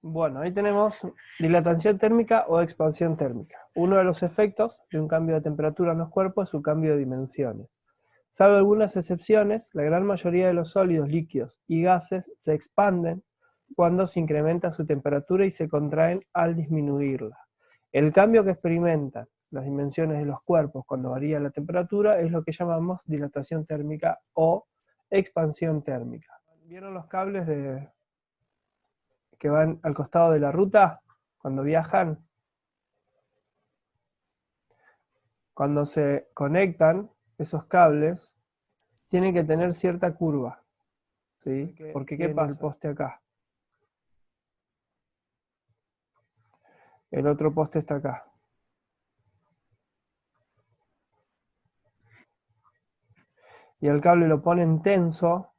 Bueno, ahí tenemos dilatación térmica o expansión térmica. Uno de los efectos de un cambio de temperatura en los cuerpos es su cambio de dimensiones. Salvo algunas excepciones, la gran mayoría de los sólidos, líquidos y gases se expanden cuando se incrementa su temperatura y se contraen al disminuirla. El cambio que experimentan las dimensiones de los cuerpos cuando varía la temperatura es lo que llamamos dilatación térmica o expansión térmica. ¿Vieron los cables que van al costado de la ruta cuando viajan? Cuando se conectan esos cables, tienen que tener cierta curva, ¿sí? Porque ¿qué pasa? El poste acá. El otro poste está acá. Y el cable lo ponen tenso.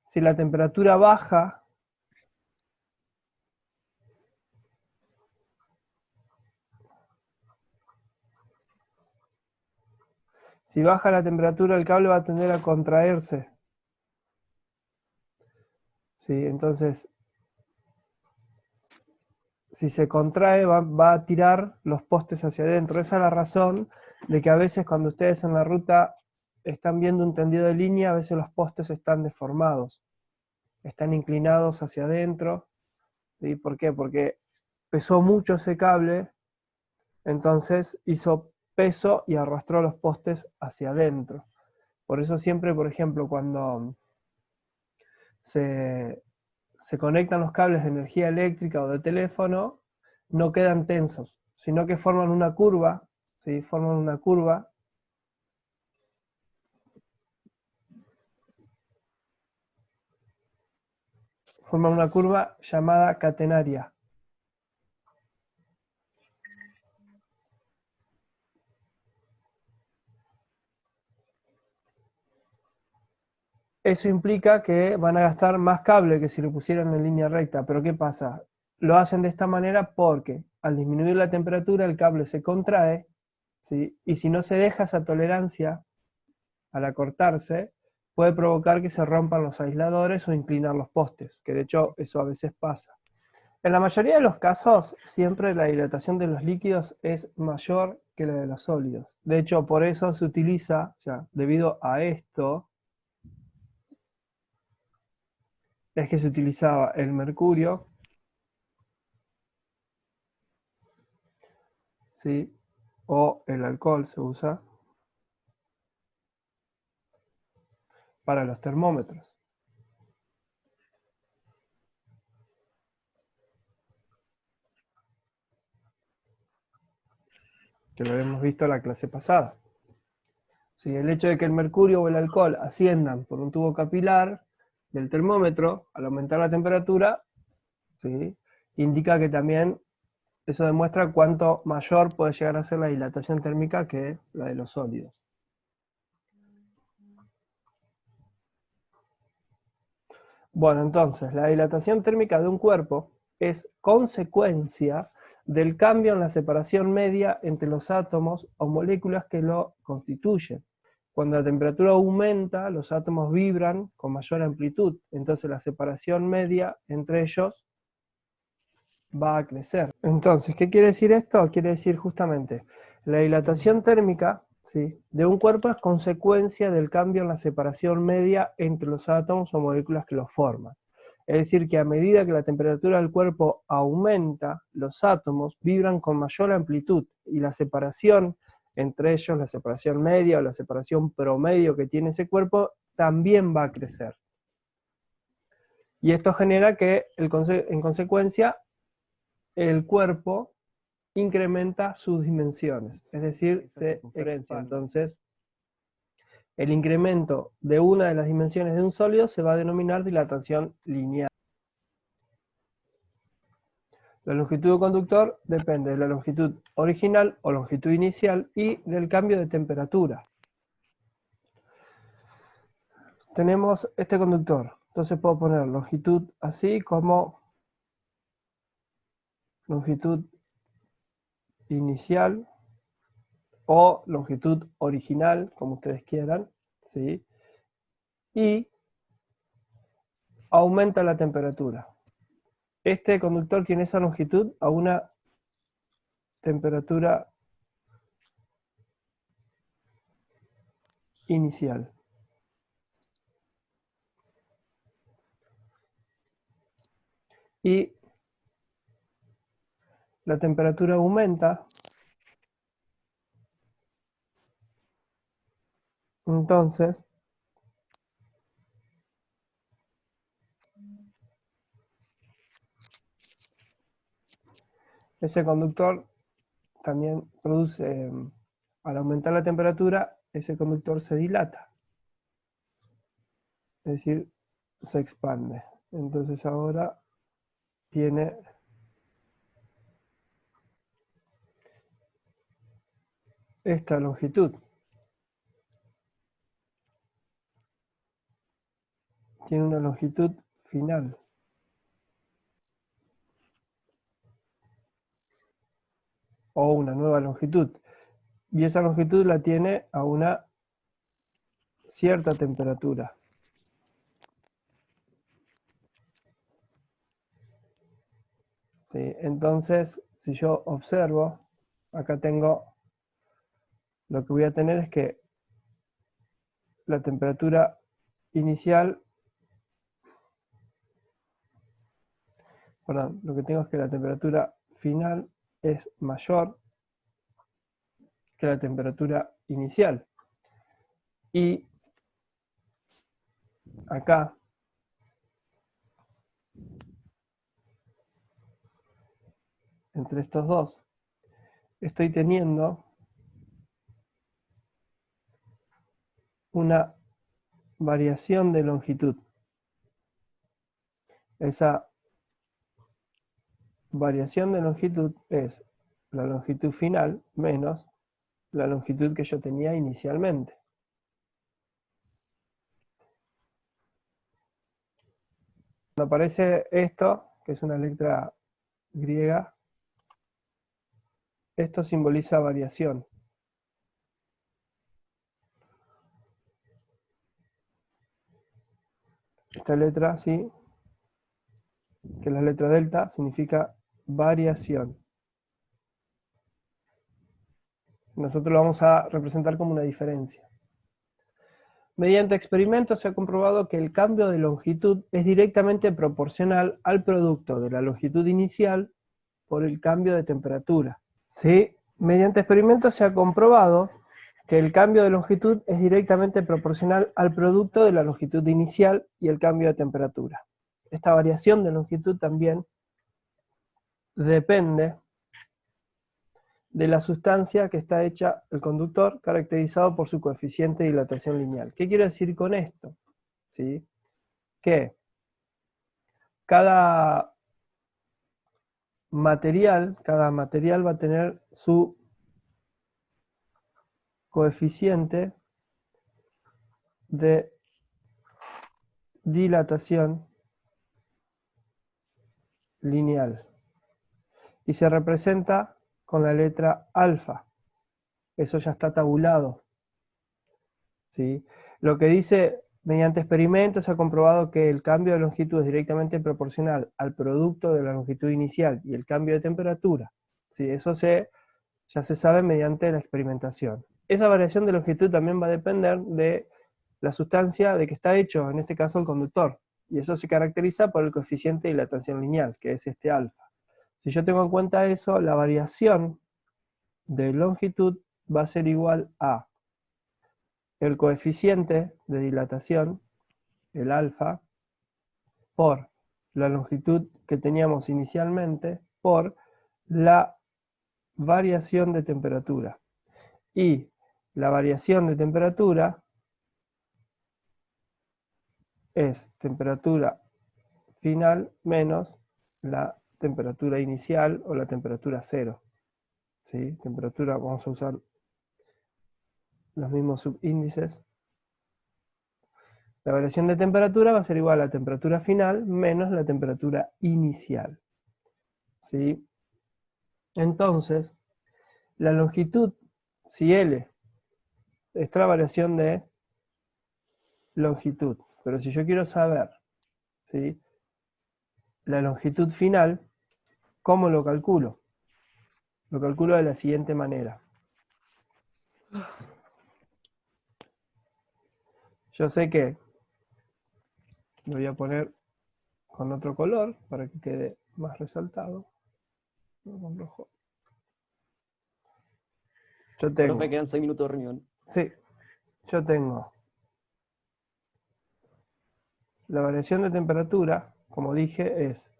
Si la temperatura baja, si baja la temperatura, el cable va a tender a contraerse. ¿Sí? Entonces, si se contrae, va a tirar los postes hacia adentro. Esa es la razón de que a veces cuando ustedes en la ruta están viendo un tendido de línea, a veces los postes están deformados, están inclinados hacia adentro. ¿Sí? ¿Por qué? Porque pesó mucho ese cable, entonces hizo peso y arrastró los postes hacia adentro. Por eso siempre, por ejemplo, cuando se conectan los cables de energía eléctrica o de teléfono, no quedan tensos, sino que forman una curva, ¿sí? Forman una curva llamada catenaria. Eso implica que van a gastar más cable que si lo pusieran en línea recta. Pero ¿qué pasa? Lo hacen de esta manera porque al disminuir la temperatura el cable se contrae, ¿sí? Y si no se deja esa tolerancia al acortarse, puede provocar que se rompan los aisladores o inclinar los postes, que de hecho eso a veces pasa. En la mayoría de los casos, siempre la dilatación de los líquidos es mayor que la de los sólidos. De hecho, por eso se utiliza, o sea, debido a esto, es que se utilizaba el mercurio, ¿sí? O el alcohol se usa para los termómetros, que lo hemos visto en la clase pasada. ¿Sí? El hecho de que el mercurio o el alcohol asciendan por un tubo capilar del termómetro, al aumentar la temperatura, ¿sí? Indica que también eso demuestra cuánto mayor puede llegar a ser la dilatación térmica que la de los sólidos. Bueno, entonces, la dilatación térmica de un cuerpo es consecuencia del cambio en la separación media entre los átomos o moléculas que lo constituyen. Cuando la temperatura aumenta, los átomos vibran con mayor amplitud, entonces la separación media entre ellos va a crecer. Entonces, ¿qué quiere decir esto? Quiere decir justamente, la dilatación térmica, ¿sí?, de un cuerpo es consecuencia del cambio en la separación media entre los átomos o moléculas que lo forman. Es decir, que a medida que la temperatura del cuerpo aumenta, los átomos vibran con mayor amplitud y la separación entre ellos, la separación media o la separación promedio que tiene ese cuerpo, también va a crecer. Y esto genera que, en consecuencia, el cuerpo incrementa sus dimensiones, es decir, se expande. Entonces, el incremento de una de las dimensiones de un sólido se va a denominar dilatación lineal. La longitud del conductor depende de la longitud original o longitud inicial y del cambio de temperatura. Tenemos este conductor, entonces puedo poner longitud así como longitud inicial o longitud original, como ustedes quieran, ¿sí? Y aumenta la temperatura. Este conductor tiene esa longitud a una temperatura inicial. Y la temperatura aumenta, entonces ese conductor también produce, al aumentar la temperatura, ese conductor se dilata, es decir, se expande. Entonces ahora tiene esta longitud. Tiene una longitud final. O una nueva longitud. Y esa longitud la tiene a una cierta temperatura. ¿Sí? Entonces, si yo observo, acá tengo, lo que voy a tener es que la temperatura inicial, perdón, lo que tengo es que la temperatura final es mayor que la temperatura inicial. Y acá, entre estos dos, estoy teniendo una variación de longitud. Esa variación de longitud es la longitud final menos la longitud que yo tenía inicialmente. Cuando aparece esto, que es una letra griega, esto simboliza variación. Esta letra, sí, que es la letra delta, significa variación. Nosotros lo vamos a representar como una diferencia. Mediante experimentos se ha comprobado que el cambio de longitud es directamente proporcional al producto de la longitud inicial por el cambio de temperatura. ¿Sí? Mediante experimentos se ha comprobado que el cambio de longitud es directamente proporcional al producto de la longitud inicial y el cambio de temperatura. Esta variación de longitud también depende de la sustancia que está hecha el conductor, caracterizado por su coeficiente de dilatación lineal. ¿Qué quiero decir con esto? ¿Sí? Que cada material va a tener su coeficiente de dilatación lineal y se representa con la letra alfa. Eso ya está tabulado. ¿Sí? Lo que dice, mediante experimentos se ha comprobado que el cambio de longitud es directamente proporcional al producto de la longitud inicial y el cambio de temperatura. ¿Sí? Eso ya se sabe mediante la experimentación. Esa variación de longitud también va a depender de la sustancia de que está hecho, en este caso el conductor. Y eso se caracteriza por el coeficiente de dilatación lineal, que es este alfa. Si yo tengo en cuenta eso, la variación de longitud va a ser igual a el coeficiente de dilatación, el alfa, por la longitud que teníamos inicialmente, por la variación de temperatura. Y la variación de temperatura es temperatura final menos la temperatura inicial o la temperatura cero. ¿Sí? Temperatura, vamos a usar los mismos subíndices. La variación de temperatura va a ser igual a la temperatura final menos la temperatura inicial. ¿Sí? Entonces, la longitud, si L es la variación de longitud, pero si yo quiero saber, ¿sí? La longitud final, ¿cómo lo calculo? Lo calculo de la siguiente manera. Yo sé que lo voy a poner con otro color para que quede más resaltado. Con rojo. Yo tengo. Profe, quedan 6 minutos de reunión. Sí, yo tengo la variación de temperatura, como dije, es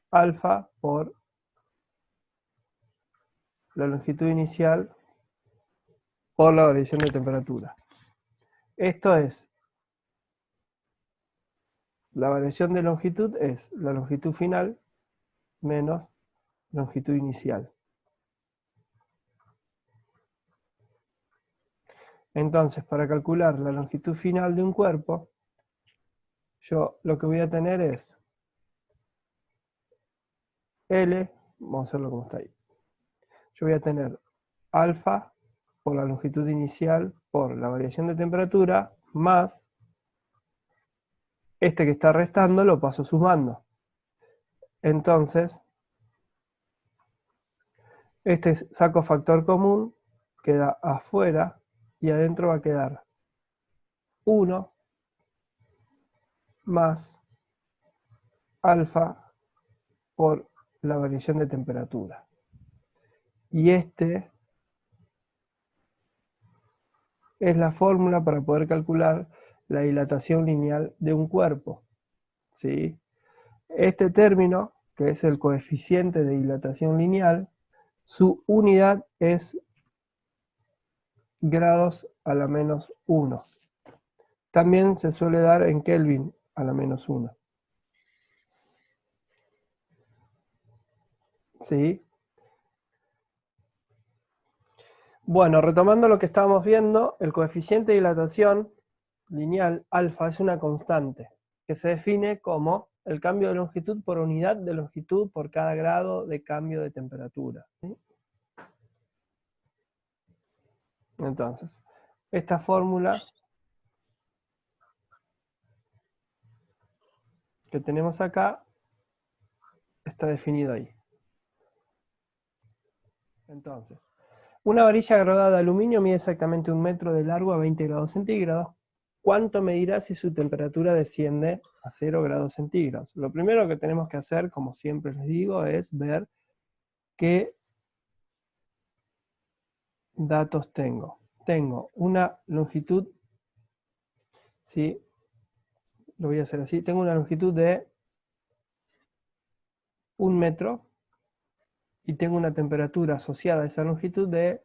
alfa por la longitud inicial por la variación de temperatura. Esto es, la variación de longitud es la longitud final menos longitud inicial. Entonces, para calcular la longitud final de un cuerpo, yo lo que voy a tener es L, vamos a hacerlo como está ahí. Yo voy a tener alfa por la longitud inicial por la variación de temperatura más este que está restando lo paso sumando. Entonces, este saco factor común, queda afuera y adentro va a quedar 1 más alfa por la variación de temperatura. Y este es la fórmula para poder calcular la dilatación lineal de un cuerpo, ¿sí? Este término, que es el coeficiente de dilatación lineal, su unidad es grados a la menos 1. También se suele dar en Kelvin a la menos 1. ¿Sí? Bueno, retomando lo que estábamos viendo, el coeficiente de dilatación lineal alfa es una constante que se define como el cambio de longitud por unidad de longitud por cada grado de cambio de temperatura. ¿Sí? Entonces, esta fórmula que tenemos acá está definida ahí. Entonces, una varilla graduada de aluminio mide exactamente 1 metro de largo a 20 grados centígrados. ¿Cuánto medirá si su temperatura desciende a 0 grados centígrados? Lo primero que tenemos que hacer, como siempre les digo, es ver qué datos tengo. Tengo una longitud, ¿sí? Lo voy a hacer así. Tengo una longitud de 1 metro y tengo una temperatura asociada a esa longitud de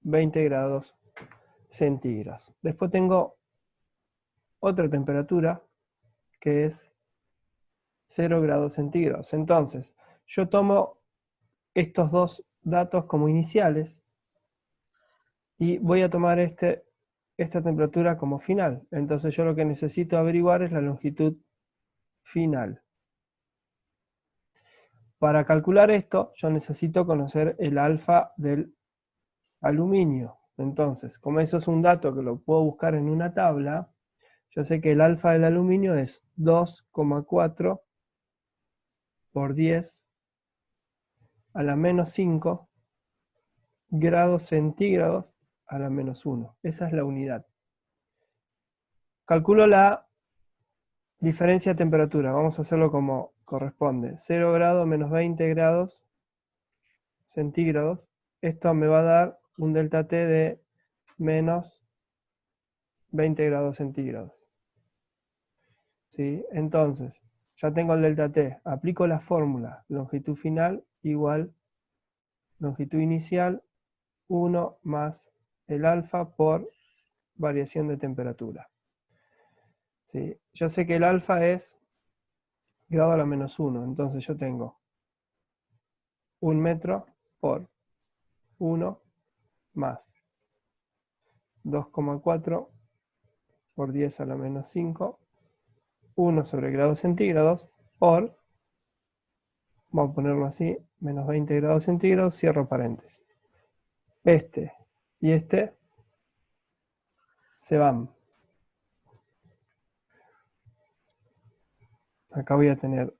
20 grados centígrados. Después tengo otra temperatura que es 0 grados centígrados. Entonces, yo tomo estos dos datos como iniciales y voy a tomar esta temperatura como final. Entonces yo lo que necesito averiguar es la longitud final. Para calcular esto, yo necesito conocer el alfa del aluminio. Entonces, como eso es un dato que lo puedo buscar en una tabla, yo sé que el alfa del aluminio es 2,4 por 10 a la menos 5 grados centígrados a la menos 1. Esa es la unidad. Calculo la diferencia de temperatura. Vamos a hacerlo como corresponde. 0 grados menos 20 grados centígrados. Esto me va a dar un delta T de menos 20 grados centígrados. ¿Sí? Entonces, ya tengo el delta T. Aplico la fórmula. Longitud final igual longitud inicial 1 más el alfa por variación de temperatura. ¿Sí? Yo sé que el alfa es grado a la menos 1, entonces yo tengo 1 metro por 1 más 2,4 por 10 a la menos 5, 1 sobre grados centígrados por, vamos a ponerlo así, menos 20 grados centígrados, cierro paréntesis. Este y este se van. acá voy a tener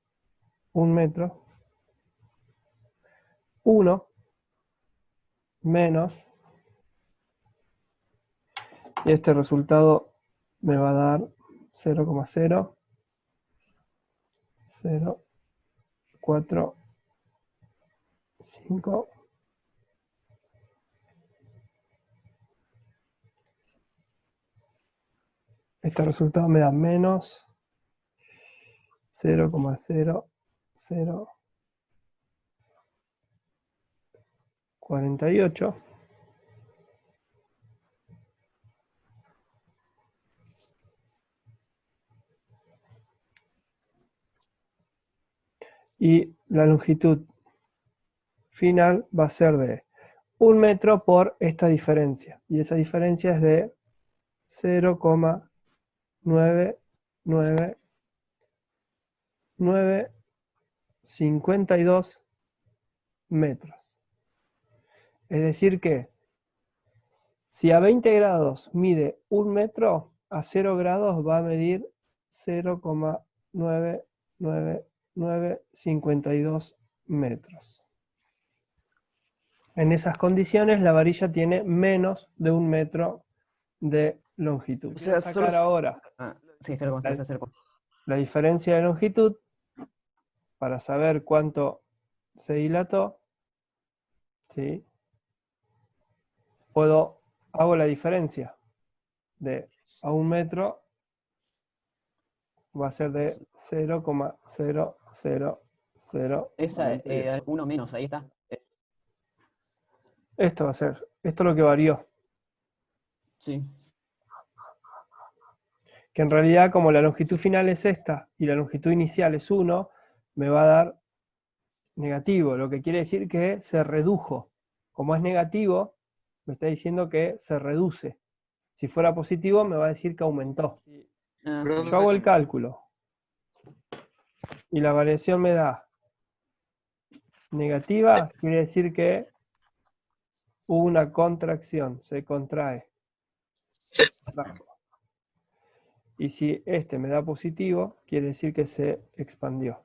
1 metro, 1 menos, y este resultado me va a dar 0,004,5. Este resultado me da menos 0,0048. Y la longitud final va a ser de 1 metro por esta diferencia. Y esa diferencia es de 0,99952 metros. Es decir que si a 20 grados mide 1 metro, a 0 grados va a medir 0,99952 metros. En esas condiciones la varilla tiene menos de 1 metro de longitud. O sea, Voy a sacar ahora sí, 0,000. la diferencia de longitud para saber cuánto se dilató. ¿Sí? Hago la diferencia de a 1 metro, va a ser de 0,0000. Esa, 1 menos, ahí está. Esto va a ser, esto es lo que varió. Sí. Que en realidad, como la longitud final es esta y la longitud inicial es 1, me va a dar negativo, lo que quiere decir que se redujo. Como es negativo, me está diciendo que se reduce. Si fuera positivo, me va a decir que aumentó. Yo hago el cálculo y la variación me da negativa, quiere decir que hubo una contracción, se contrae. Y si este me da positivo, quiere decir que se expandió.